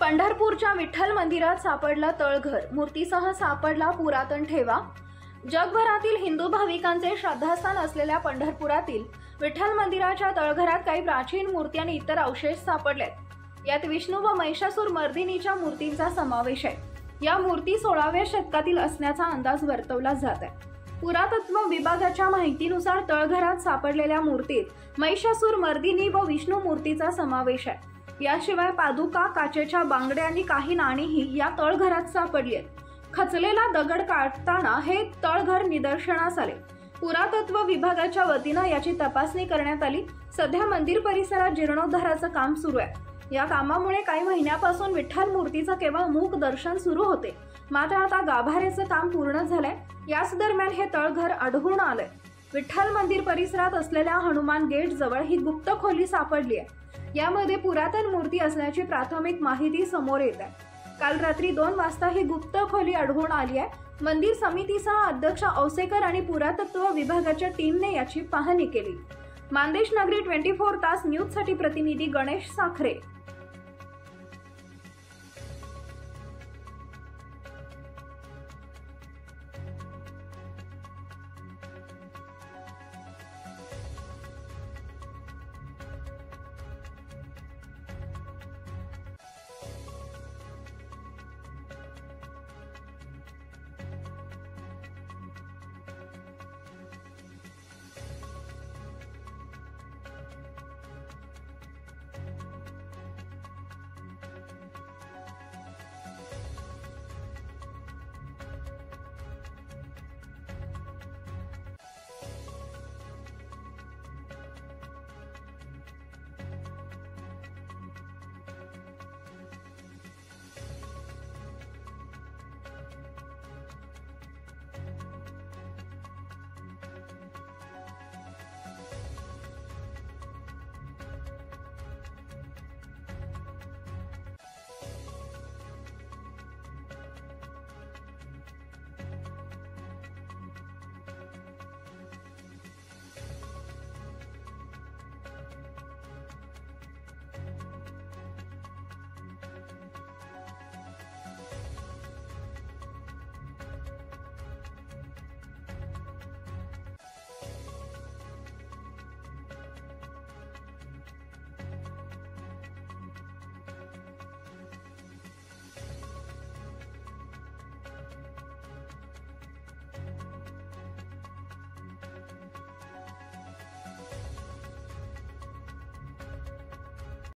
पंढरपूरच्या विठ्ठल मंदिरात सापडलं तळघर, मूर्तीसह सापडला पुरातन ठेवा। जगभरातील हिंदू भाविकांचे श्रद्धास्थान असलेल्या पंढरपुरातील विठ्ठल मंदिराच्या तळघरात काही प्राचीन मूर्ती आणि इतर अवशेष सापडलेत। यात विष्णू व महिषासूर मर्दिनीच्या मूर्तींचा समावेश आहे। या मूर्ती 16व्या शतकातील असण्याचा अंदाज वर्तवला जात आहे। पुरातत्व विभागाच्या माहितीनुसार तळघरात सापडलेल्या मूर्तीत महिषासूर मर्दिनी व विष्णू मूर्तीचा समावेश आहे। याशिवाय पादुका, काचेच्या बांगड्या आणि काही नाणीही या तळघरात सापडली आहेत। खचलेला दगड काढताना हे तळघर निदर्शनास आले। पुरातत्व विभागाच्या वतीने याची तपासणी करण्यात आली। सध्या मंदिर परिसरात जीर्णोद्धाराचं काम सुरू आहे। या कामामुळे काही महिन्यापासून विठ्ठल मूर्तीचं केवळ मूक दर्शन सुरू होते, मात्र आता गाभाऱ्याचं काम पूर्ण झालंय। याच दरम्यान हे तळघर आढळून आलंय। विठ्ठल मंदिर परिसरात असलेल्या हनुमान गेट जवळ ही गुप्त खोली सापडली आहे। यामध्ये पुरातन मूर्ती असल्याची प्राथमिक माहिती समोर येत आहे। काल रात्री 2 वाजता ही गुप्त खोली आढळून आली आहे। मंदिर समितीसह अध्यक्ष औसेकर आणि पुरातत्व विभागाच्या टीमने याची पाहणी केली। मानदेश नगरी 24 तास न्यूज साठी प्रतिनिधी गणेश साखरे।